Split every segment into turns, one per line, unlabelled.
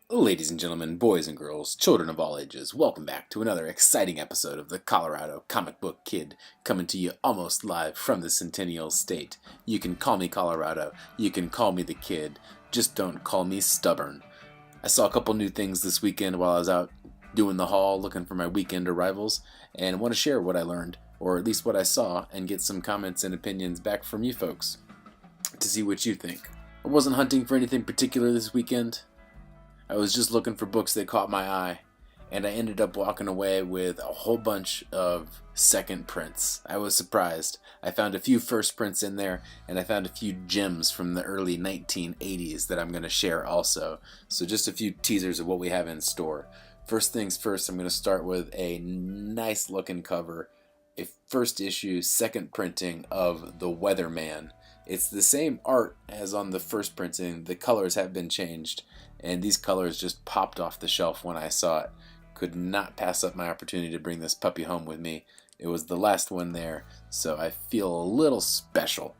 Ladies and gentlemen, boys and girls, children of all ages, welcome back to another exciting episode of the Colorado Comic Book Kid, coming to you almost live from the Centennial State. You can call me Colorado, you can call me the Kid, just don't call me stubborn. I saw a couple new things this weekend while I was out doing the haul, looking for my weekend arrivals, and want to share what I learned, or at least what I saw, and get some comments and opinions back from you folks to see what you think. I wasn't hunting for anything particular this weekend. I was just looking for books that caught my eye, and I ended up walking away with a whole bunch of second prints. I was surprised. I found a few first prints in there, and I found a few gems from the early 1980s that I'm going to share also. So just a few teasers of what we have in store. First things first, I'm going to start with a nice looking cover, a first issue, second printing of The Weatherman. It's the same art as on the first printing. The colors have been changed, and these colors just popped off the shelf when I saw it. Could not pass up my opportunity to bring this puppy home with me. It was the last one there, so I feel a little special.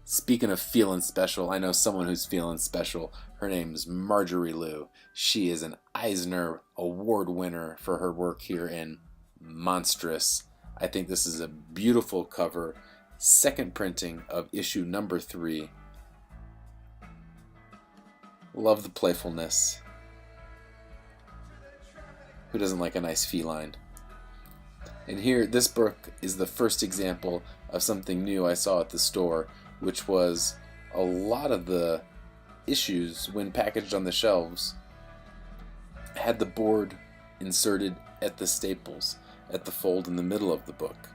Speaking of feeling special, I know someone who's feeling special. Her name's Marjorie Liu. She is an Eisner Award winner for her work here in Monstrous. I think this is a beautiful cover. Second printing of issue number 3. Love the playfulness. Who doesn't like a nice feline? And here, this book is the first example of something new I saw at the store, which was a lot of the issues, when packaged on the shelves, had the board inserted at the staples, at the fold in the middle of the book.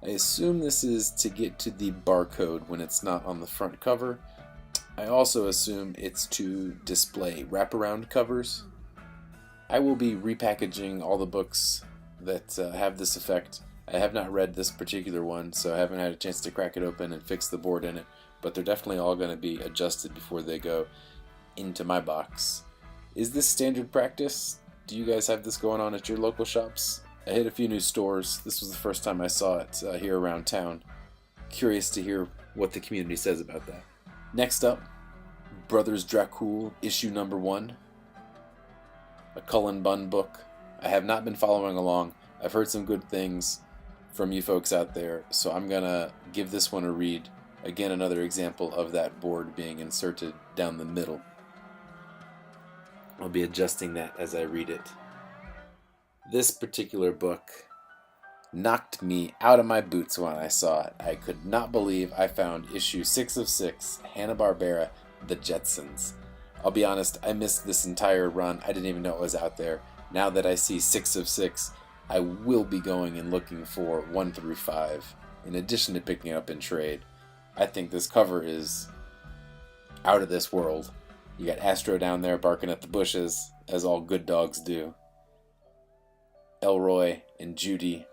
I assume this is to get to the barcode when it's not on the front cover. I also assume it's to display wraparound covers. I will be repackaging all the books that have this effect. I have not read this particular one, so I haven't had a chance to crack it open and fix the board in it, but they're definitely all going to be adjusted before they go into my box. Is this standard practice? Do you guys have this going on at your local shops? I hit a few new stores. This was the first time I saw it here around town. Curious to hear what the community says about that. Next up, Brothers Dracul, issue number 1. A Cullen Bunn book. I have not been following along. I've heard some good things from you folks out there, so I'm going to give this one a read. Again, another example of that board being inserted down the middle. I'll be adjusting that as I read it. This particular book knocked me out of my boots when I saw it. I could not believe I found issue 6 of 6, Hanna-Barbera, The Jetsons. I'll be honest, I missed this entire run. I didn't even know it was out there. Now that I see 6 of 6, I will be going and looking for 1 through 5, in addition to picking it up in trade. I think this cover is out of this world. You got Astro down there barking at the bushes, as all good dogs do. Elroy and Judy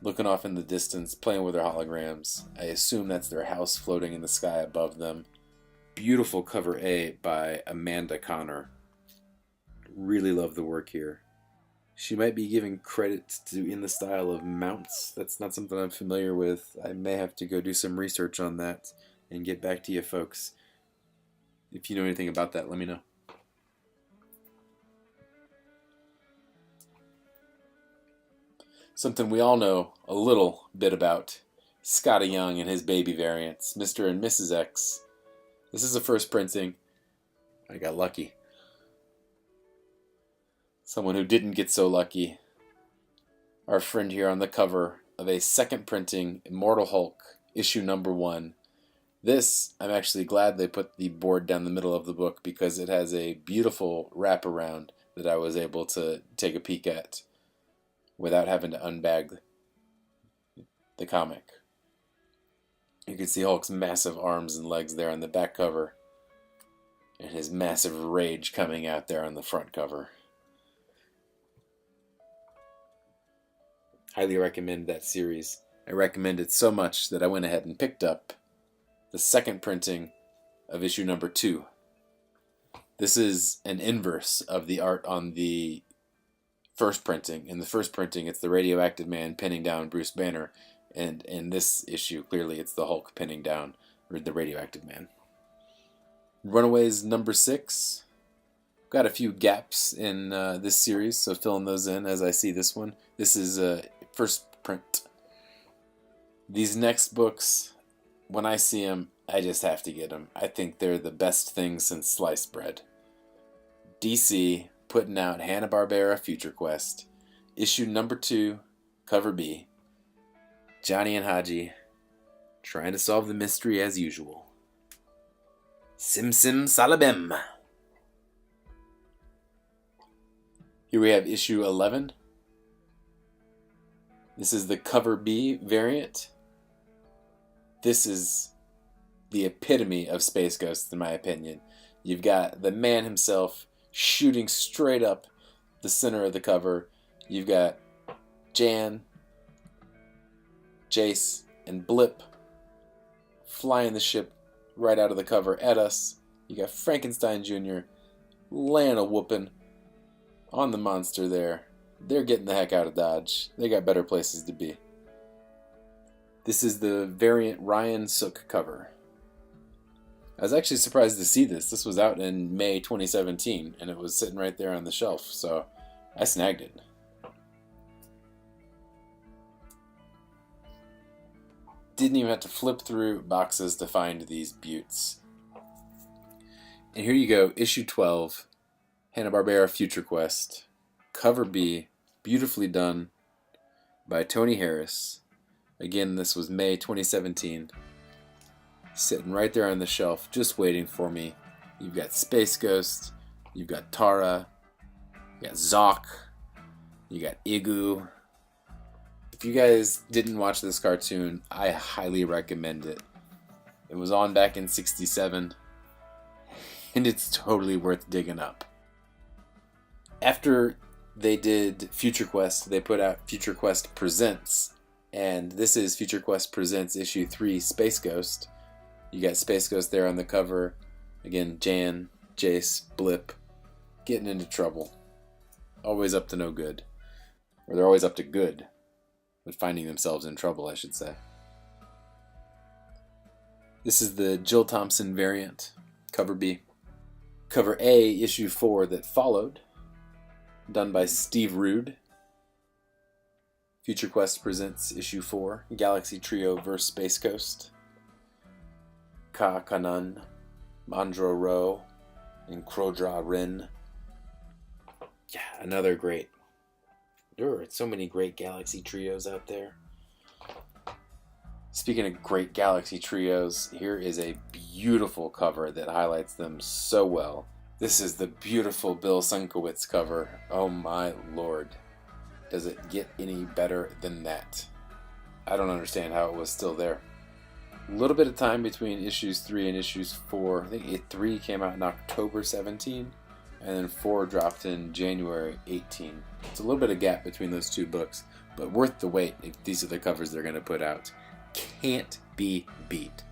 looking off in the distance, playing with their holograms. I assume that's their house floating in the sky above them. Beautiful cover A by Amanda Connor. Really love the work here. She might be giving credit to In the Style of Mounts. That's not something I'm familiar with. I may have to go do some research on that and get back to you folks. If you know anything about that, let me know. Something we all know a little bit about. Scotty Young and his baby variants, Mr. and Mrs. X. This is a first printing. I got lucky. Someone who didn't get so lucky. Our friend here on the cover of a second printing, Immortal Hulk, issue number 1. This, I'm actually glad they put the board down the middle of the book because it has a beautiful wraparound that I was able to take a peek at without having to unbag the comic. You can see Hulk's massive arms and legs there on the back cover, and his massive rage coming out there on the front cover. Highly recommend that series. I recommend it so much that I went ahead and picked up the second printing of issue number 2. This is an inverse of the art on the first printing. In the first printing, it's the radioactive man pinning down Bruce Banner, and in this issue, clearly it's the Hulk pinning down the radioactive man. Runaways number 6. Got a few gaps in this series, so filling those in as I see this one. This is first print. These next books, when I see them, I just have to get them. I think they're the best thing since sliced bread. DC putting out Hanna-Barbera Future Quest. Issue number 2, cover B. Johnny and Haji trying to solve the mystery as usual. Sim Sim Salabim. Here we have issue 11. This is the cover B variant. This is the epitome of Space Ghost, in my opinion. You've got the man himself shooting straight up the center of the cover. You've got Jan, Jace, and Blip flying the ship right out of the cover at us. You got Frankenstein Jr. laying a whooping on the monster there. They're getting the heck out of Dodge. They got better places to be. This is the variant Ryan Sook cover. I was actually surprised to see this. This was out in May 2017, and it was sitting right there on the shelf, so I snagged it. Didn't even have to flip through boxes to find these beauts. And here you go, issue 12, Hanna-Barbera Future Quest, cover B, beautifully done by Tony Harris. Again, this was May 2017. Sitting right there on the shelf, just waiting for me. You've got Space Ghost, you've got Tara, you got Zoc, you got Igu. If you guys didn't watch this cartoon, I highly recommend it. It was on back in '67, and it's totally worth digging up. After they did Future Quest, they put out Future Quest Presents, and this is Future Quest Presents issue 3, Space Ghost. You got Space Ghost there on the cover. Again, Jan, Jace, Blip, getting into trouble. Always up to no good. Or they're always up to good, but finding themselves in trouble, I should say. This is the Jill Thompson variant, cover B. Cover A, issue 4 that followed, done by Steve Rude. Future Quest Presents issue 4, Galaxy Trio vs. Space Ghost. Ka Kanan, Mandro Ro, and Krodra Rin. Yeah, another great. There are so many great Galaxy Trios out there. Speaking of great Galaxy Trios, here is a beautiful cover that highlights them so well. This is the beautiful Bill Sienkiewicz cover. Oh my lord. Does it get any better than that? I don't understand how it was still there. A little bit of time between issues 3 and issues 4. I think 3 came out in October 17, and then 4 dropped in January 18. It's a little bit of gap between those two books, but worth the wait if these are the covers they're going to put out. Can't be beat.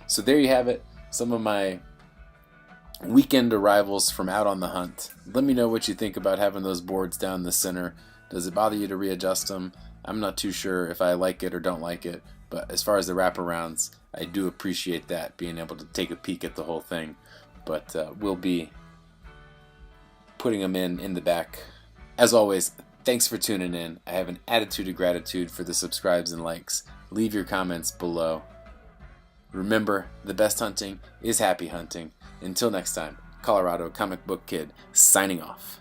So there you have it. Some of my weekend arrivals from Out on the Hunt. Let me know what you think about having those boards down the center. Does it bother you to readjust them? I'm not too sure if I like it or don't like it. But as far as the wraparounds, I do appreciate that, being able to take a peek at the whole thing. But we'll be putting them in the back. As always, thanks for tuning in. I have an attitude of gratitude for the subscribes and likes. Leave your comments below. Remember, the best hunting is happy hunting. Until next time, Colorado Comic Book Kid signing off.